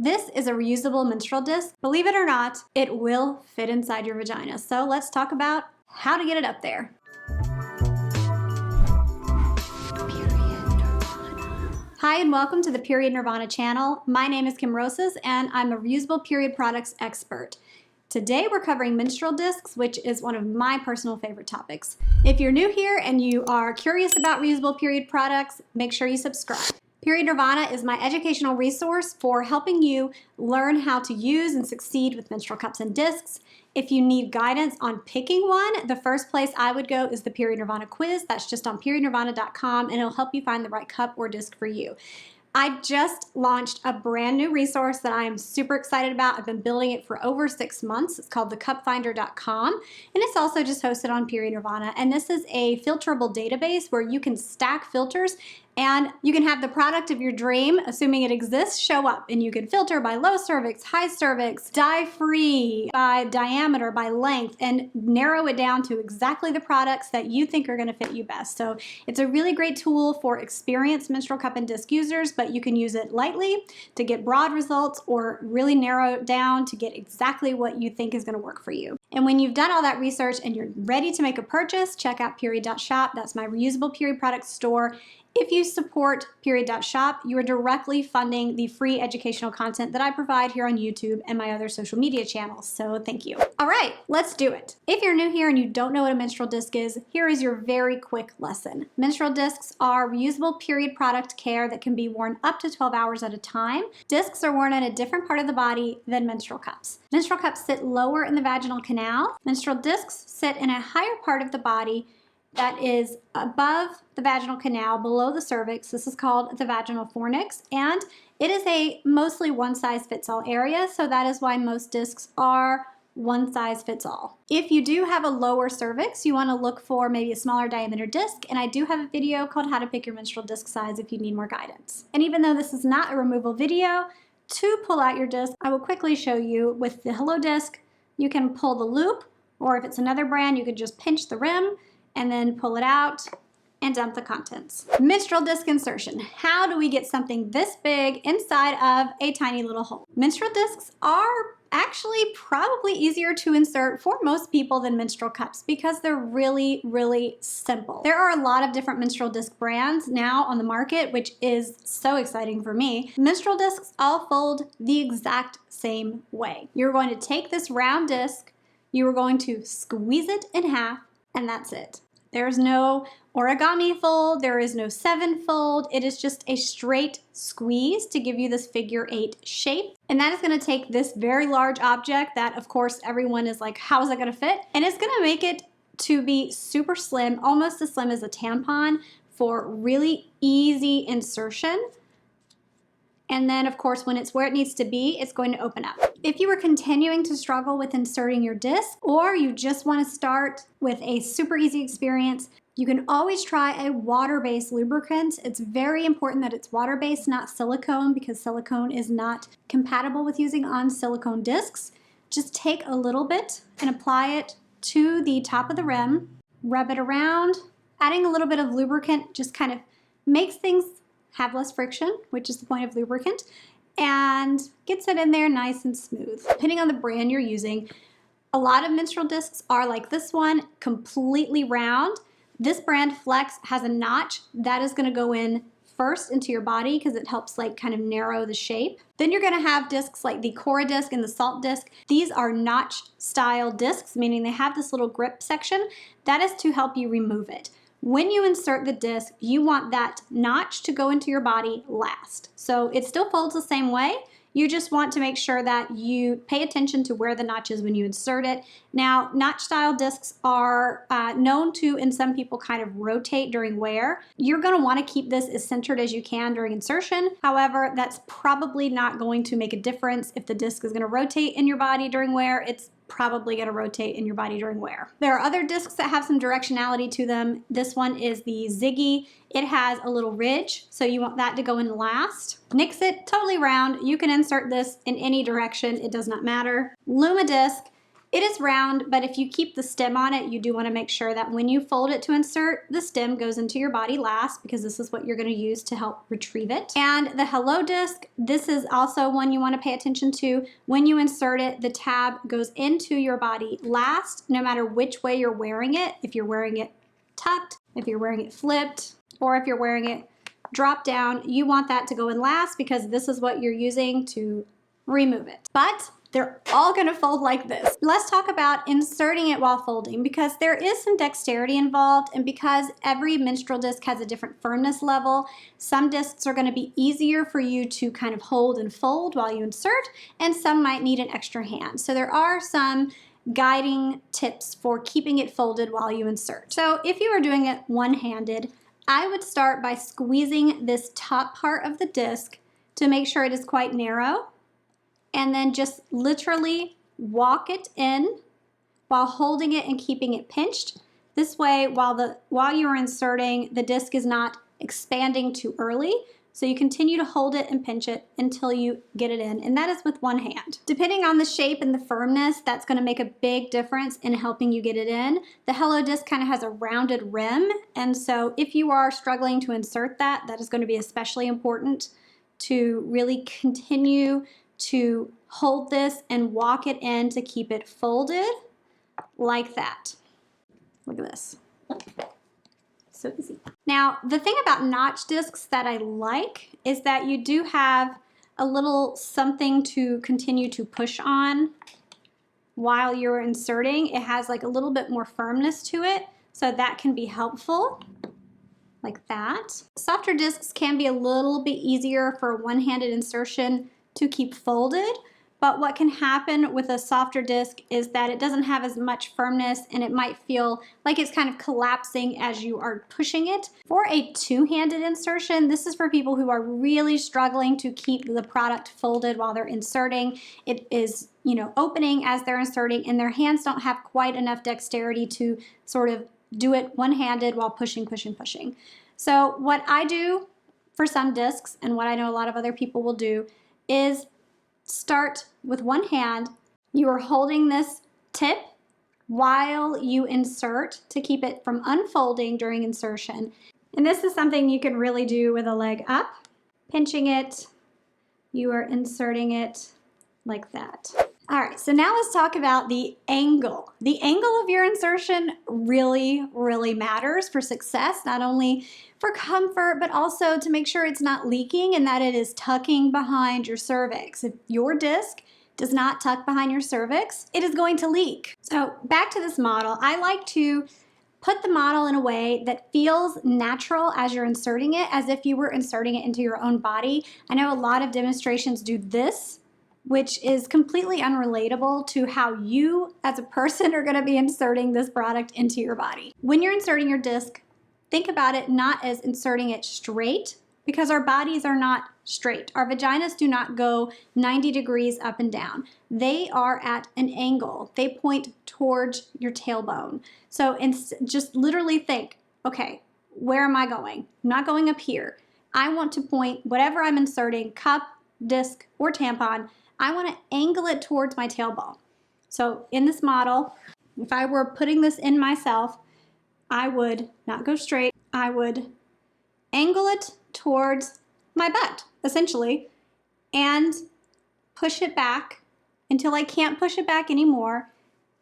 This is a reusable menstrual disc. Believe it or not, it will fit inside your vagina. So let's talk about how to get it up there. Hi and welcome to the Period Nirvana channel. My name is Kim Rosas and I'm a reusable period products expert. Today we're covering menstrual discs, which is one of my personal favorite topics. If you're new here and you are curious about reusable period products, make sure you subscribe. Period Nirvana is my educational resource for helping you learn how to use and succeed with menstrual cups and discs. If you need guidance on picking one, the first place I would go is the Period Nirvana quiz. That's just on periodnirvana.com and it'll help you find the right cup or disc for you. I just launched a brand new resource that I am super excited about. I've been building it for over 6 months. It's called thecupfinder.com and it's also just hosted on Period Nirvana. And this is a filterable database where you can stack filters and you can have the product of your dream, assuming it exists, show up. And you can filter by low cervix, high cervix, dye-free, by diameter, by length, and narrow it down to exactly the products that you think are gonna fit you best. So it's a really great tool for experienced menstrual cup and disc users, but you can use it lightly to get broad results or really narrow it down to get exactly what you think is gonna work for you. And when you've done all that research and you're ready to make a purchase, check out period.shop. That's my reusable period product store. If you support period.shop, you are directly funding the free educational content that I provide here on YouTube and my other social media channels, so thank you. All right, let's do it. If you're new here and you don't know what a menstrual disc is, here is your very quick lesson. Menstrual discs are reusable period product care that can be worn up to 12 hours at a time. Discs are worn at a different part of the body than menstrual cups. Menstrual cups sit lower in the vaginal canal. Menstrual discs sit in a higher part of the body that is above the vaginal canal, below the cervix. This is called the vaginal fornix, and it is a mostly one-size-fits-all area, so that is why most discs are one-size-fits-all. If you do have a lower cervix, you want to look for maybe a smaller diameter disc, and I do have a video called How to Pick Your Menstrual Disc Size if you need more guidance. And even though this is not a removal video, to pull out your disc, I will quickly show you with the Hello Disc. You can pull the loop, or if it's another brand, you can just pinch the rim, and then pull it out and dump the contents. Menstrual disc insertion. How do we get something this big inside of a tiny little hole? Menstrual discs are actually probably easier to insert for most people than menstrual cups because they're really, really simple. There are a lot of different menstrual disc brands now on the market, which is so exciting for me. Menstrual discs all fold the exact same way. You're going to take this round disc, you are going to squeeze it in half, and that's it. There's no origami fold, there is no 7-fold, it is just a straight squeeze to give you this figure 8 shape. And that is gonna take this very large object that of course everyone is like, how is that gonna fit? And it's gonna make it to be super slim, almost as slim as a tampon for really easy insertion. And then of course, when it's where it needs to be, it's going to open up. If you are continuing to struggle with inserting your disc, or you just want to start with a super easy experience, you can always try a water-based lubricant. It's very important that it's water-based, not silicone, because silicone is not compatible with using on silicone discs. Just take a little bit and apply it to the top of the rim, rub it around. Adding a little bit of lubricant just kind of makes things have less friction, which is the point of lubricant, and gets it in there nice and smooth. Depending on the brand you're using, a lot of menstrual discs are like this one, completely round. This brand Flex has a notch that is gonna go in first into your body because it helps like kind of narrow the shape. Then you're gonna have discs like the Cora Disc and the Saalt Disc. These are notch style discs, meaning they have this little grip section. That is to help you remove it. When you insert the disc, you want that notch to go into your body last. So it still folds the same way. You just want to make sure that you pay attention to where the notch is when you insert it. Now, notch style discs are known to, in some people, kind of rotate during wear. You're gonna wanna keep this as centered as you can during insertion. However, that's probably not going to make a difference if the disc is gonna rotate in your body during wear. It's probably going to rotate in your body during wear. There are other discs that have some directionality to them. This one is the Ziggy. It has a little ridge, so you want that to go in last. Nixit, totally round. You can insert this in any direction. It does not matter. Lumma Disc It is round, but if you keep the stem on it, you do want to make sure that when you fold it to insert, the stem goes into your body last, because this is what you're going to use to help retrieve it. And the Hello Disc, this is also one you want to pay attention to. When you insert it, the tab goes into your body last, no matter which way you're wearing it. If you're wearing it tucked, if you're wearing it flipped, or if you're wearing it drop down, you want that to go in last, because this is what you're using to remove it. But they're all gonna fold like this. Let's talk about inserting it while folding, because there is some dexterity involved, and because every menstrual disc has a different firmness level, some discs are gonna be easier for you to kind of hold and fold while you insert, and some might need an extra hand. So there are some guiding tips for keeping it folded while you insert. So if you are doing it one-handed, I would start by squeezing this top part of the disc to make sure it is quite narrow, and then just literally walk it in while holding it and keeping it pinched. This way, while you're inserting, the disc is not expanding too early. So you continue to hold it and pinch it until you get it in, and that is with one hand. Depending on the shape and the firmness, that's gonna make a big difference in helping you get it in. The Hello Disc kind of has a rounded rim, and so if you are struggling to insert that, that is gonna be especially important to really continue to hold this and walk it in to keep it folded like that. Look at this. So easy. Now, the thing about notch discs that I like is that you do have a little something to continue to push on while you're inserting. It has like a little bit more firmness to it, so that can be helpful, like that. Softer discs can be a little bit easier for one-handed insertion to keep folded, but what can happen with a softer disc is that it doesn't have as much firmness, and it might feel like it's kind of collapsing as you are pushing it. For a two-handed insertion, this is for people who are really struggling to keep the product folded while they're inserting. It is, opening as they're inserting, and their hands don't have quite enough dexterity to sort of do it one-handed while pushing. So what I do for some discs, and what I know a lot of other people will do, is start with one hand. You are holding this tip while you insert to keep it from unfolding during insertion. And this is something you can really do with a leg up. Pinching it, you are inserting it like that. All right, so now let's talk about the angle. The angle of your insertion really, really matters for success, not only for comfort, but also to make sure it's not leaking and that it is tucking behind your cervix. If your disc does not tuck behind your cervix, it is going to leak. So back to this model, I like to put the model in a way that feels natural as you're inserting it, as if you were inserting it into your own body. I know a lot of demonstrations do this, which is completely unrelatable to how you as a person are gonna be inserting this product into your body. When you're inserting your disc, think about it not as inserting it straight, because our bodies are not straight. Our vaginas do not go 90 degrees up and down. They are at an angle. They point towards your tailbone. So just literally think, okay, where am I going? I'm not going up here. I want to point whatever I'm inserting, cup, disc, or tampon, I want to angle it towards my tailbone. So in this model, if I were putting this in myself, I would not go straight. I would angle it towards my butt, essentially, and push it back until I can't push it back anymore.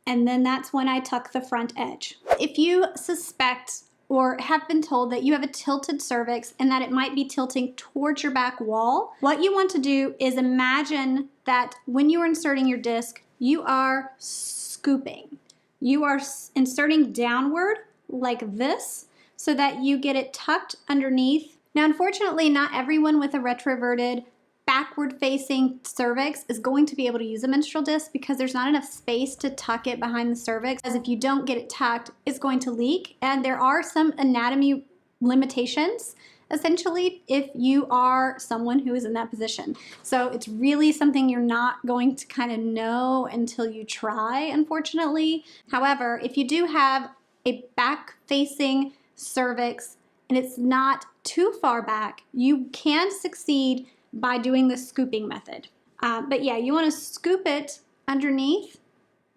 And then that's when I tuck the front edge. If you suspect or have been told that you have a tilted cervix and that it might be tilting towards your back wall, what you want to do is imagine that when you are inserting your disc, you are scooping. You are inserting downward like this so that you get it tucked underneath. Now, unfortunately, not everyone with a retroverted backward-facing cervix is going to be able to use a menstrual disc because there's not enough space to tuck it behind the cervix. As if you don't get it tucked, it's going to leak. And there are some anatomy limitations, essentially, if you are someone who is in that position. So it's really something you're not going to kind of know until you try, unfortunately. However, if you do have a back-facing cervix and it's not too far back, you can succeed by doing the scooping method. But yeah, you want to scoop it underneath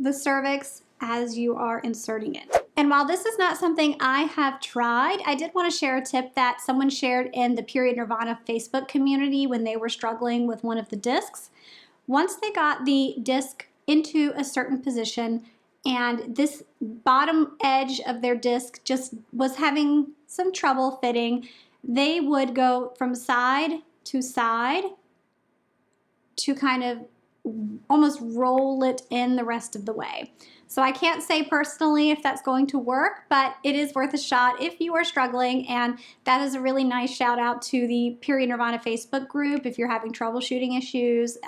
the cervix as you are inserting it. And while this is not something I have tried, I did want to share a tip that someone shared in the Period Nirvana Facebook community when they were struggling with one of the discs. Once they got the disc into a certain position and this bottom edge of their disc just was having some trouble fitting, they would go from side to kind of almost roll it in the rest of the way. So I can't say personally if that's going to work, but it is worth a shot if you are struggling, and that is a really nice shout out to the Period Nirvana Facebook group if you're having troubleshooting issues.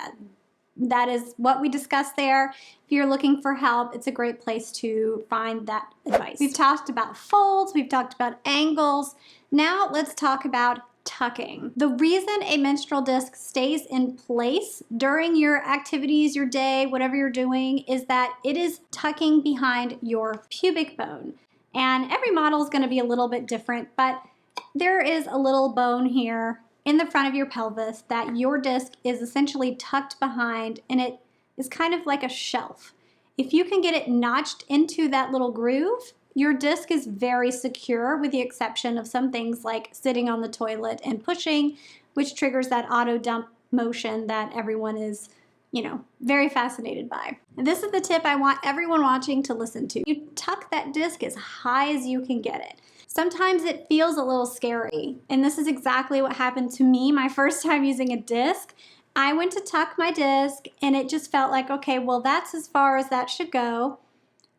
That is what we discussed there. If you're looking for help, it's a great place to find that advice. We've talked about folds, we've talked about angles. Now let's talk about tucking. The reason a menstrual disc stays in place during your activities, your day, whatever you're doing, is that it is tucking behind your pubic bone. And every model is going to be a little bit different, but there is a little bone here in the front of your pelvis that your disc is essentially tucked behind, and it is kind of like a shelf. If you can get it notched into that little groove, your disc is very secure, with the exception of some things like sitting on the toilet and pushing, which triggers that auto dump motion that everyone is, very fascinated by. And this is the tip I want everyone watching to listen to. You tuck that disc as high as you can get it. Sometimes it feels a little scary, and this is exactly what happened to me my first time using a disc. I went to tuck my disc, and it just felt like, okay, well, that's as far as that should go,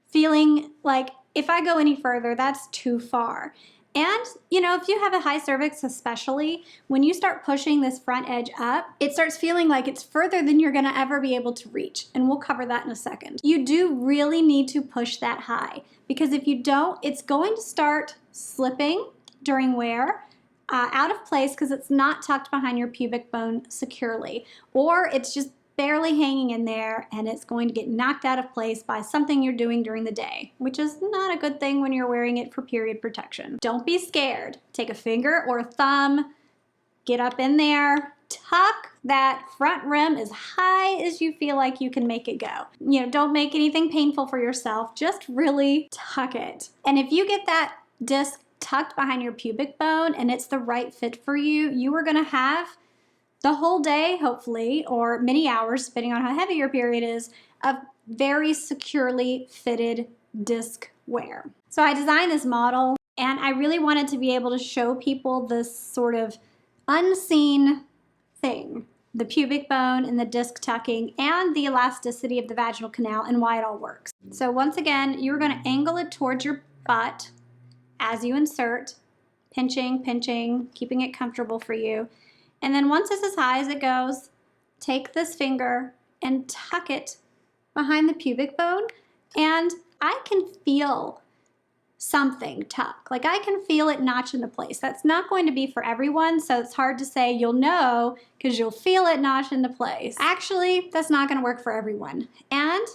feeling like if I go any further, that's too far. And, if you have a high cervix especially, when you start pushing this front edge up, it starts feeling like it's further than you're gonna ever be able to reach. And we'll cover that in a second. You do really need to push that high, because if you don't, it's going to start slipping during wear, out of place because it's not tucked behind your pubic bone securely, or it's just barely hanging in there and it's going to get knocked out of place by something you're doing during the day, which is not a good thing when you're wearing it for period protection. Don't be scared. Take a finger or a thumb, get up in there, tuck that front rim as high as you feel like you can make it go. Don't make anything painful for yourself, just really tuck it. And if you get that disc tucked behind your pubic bone and it's the right fit for you, you are gonna have the whole day, hopefully, or many hours, depending on how heavy your period is, of very securely fitted disc wear. So I designed this model, and I really wanted to be able to show people this sort of unseen thing, the pubic bone and the disc tucking and the elasticity of the vaginal canal and why it all works. So once again, you're gonna angle it towards your butt as you insert, pinching, keeping it comfortable for you. And then once it's as high as it goes, take this finger and tuck it behind the pubic bone. And I can feel something tuck. Like I can feel it notch into place. That's not going to be for everyone, so it's hard to say you'll know because you'll feel it notch into place. Actually, that's not going to work for everyone. And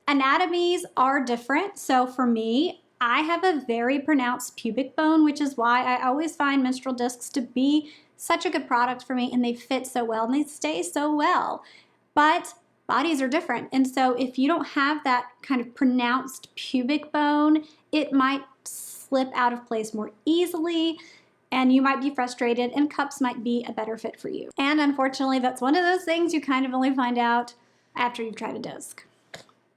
anatomies are different. So for me, I have a very pronounced pubic bone, which is why I always find menstrual discs to be such a good product for me, and they fit so well and they stay so well. But bodies are different, and so if you don't have that kind of pronounced pubic bone, it might slip out of place more easily and you might be frustrated, and cups might be a better fit for you. And unfortunately, that's one of those things you kind of only find out after you've tried a disc.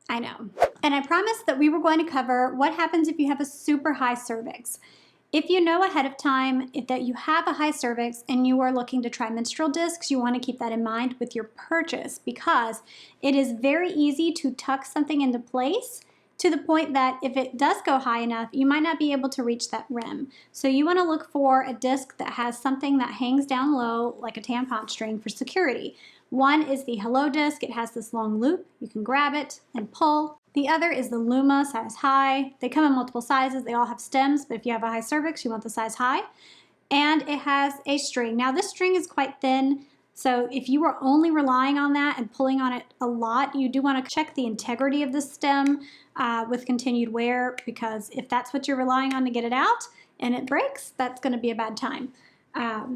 I know. And I promised that we were going to cover what happens if you have a super high cervix. If you know ahead of time that you have a high cervix and you are looking to try menstrual discs, you want to keep that in mind with your purchase, because it is very easy to tuck something into place to the point that if it does go high enough, you might not be able to reach that rim. So you want to look for a disc that has something that hangs down low, like a tampon string, for security. One is the Hello Disc. It has this long loop. You can grab it and pull. The other is the Lumma size high. They come in multiple sizes. They all have stems, but if you have a high cervix, you want the size high. And it has a string. Now this string is quite thin, so if you are only relying on that and pulling on it a lot, you do want to check the integrity of the stem with continued wear, because if that's what you're relying on to get it out and it breaks, that's going to be a bad time.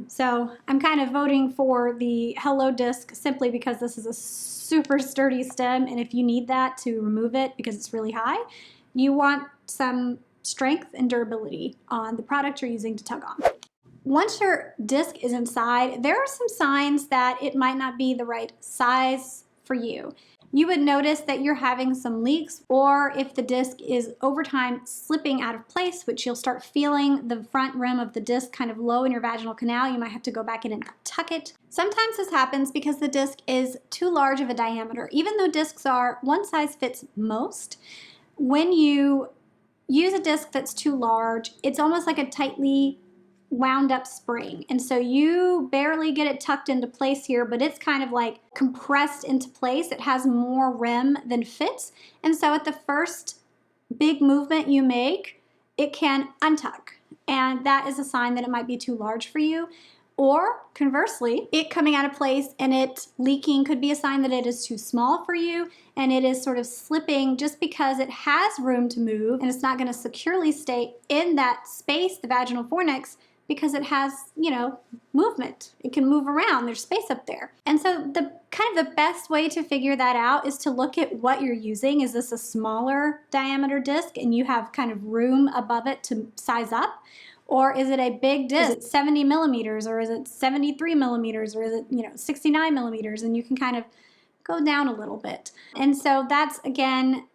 So I'm kind of voting for the Hello Disc simply because this is a super sturdy stem, and if you need that to remove it because it's really high, you want some strength and durability on the product you're using to tug on. Once your disc is inside, there are some signs that it might not be the right size for you. You would notice that you're having some leaks, or if the disc is over time slipping out of place, which you'll start feeling the front rim of the disc kind of low in your vaginal canal. You might have to go back in and tuck it. Sometimes this happens because the disc is too large of a diameter. Even though discs are one size fits most, when you use a disc that's too large, it's almost like a tightly wound up spring, and so you barely get it tucked into place here, but it's kind of like compressed into place. It has more rim than fits, and so at the first big movement you make, it can untuck, and that is a sign that it might be too large for you. Or conversely, it coming out of place and it leaking could be a sign that it is too small for you and it is sort of slipping just because it has room to move and it's not going to securely stay in that space, the vaginal fornix, because it has, you know, movement. It can move around. There's space up there. And so the kind of the best way to figure that out is to look at what you're using. Is this a smaller diameter disc and you have kind of room above it to size up? Or is it a big disc? Is it 70 millimeters or is it 73 millimeters or is it, 69 millimeters? And you can kind of go down a little bit. And so that's, again,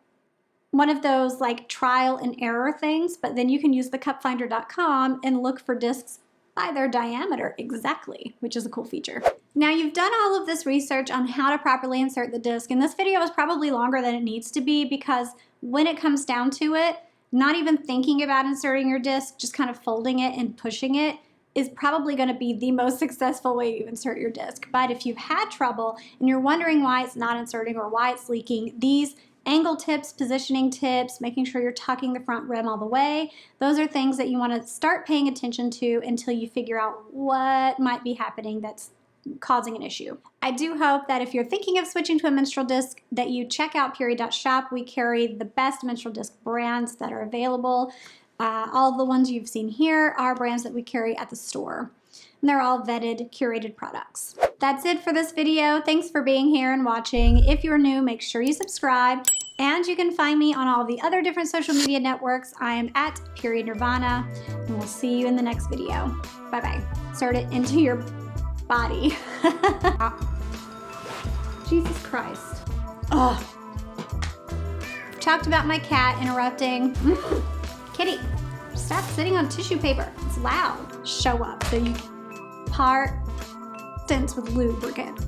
one of those like trial and error things, but then you can use the cupfinder.com and look for discs by their diameter exactly, which is a cool feature. Now you've done all of this research on how to properly insert the disc, and this video is probably longer than it needs to be because when it comes down to it, not even thinking about inserting your disc, just kind of folding it and pushing it is probably going to be the most successful way to insert your disc. But if you've had trouble and you're wondering why it's not inserting or why it's leaking, these angle tips, positioning tips, making sure you're tucking the front rim all the way, those are things that you want to start paying attention to until you figure out what might be happening that's causing an issue. I do hope that if you're thinking of switching to a menstrual disc that you check out Period.shop. We carry the best menstrual disc brands that are available. All the ones you've seen here are brands that we carry at the store. And they're all vetted, curated products. That's it for this video. Thanks for being here and watching. If you're new, make sure you subscribe. And you can find me on all the other different social media networks. I am at Period Nirvana. And we'll see you in the next video. Bye-bye. Insert it into your body. Jesus Christ. Ugh. Talked about my cat interrupting. Kitty, stop sitting on tissue paper. It's loud. Show up. So you part sense with lubricant.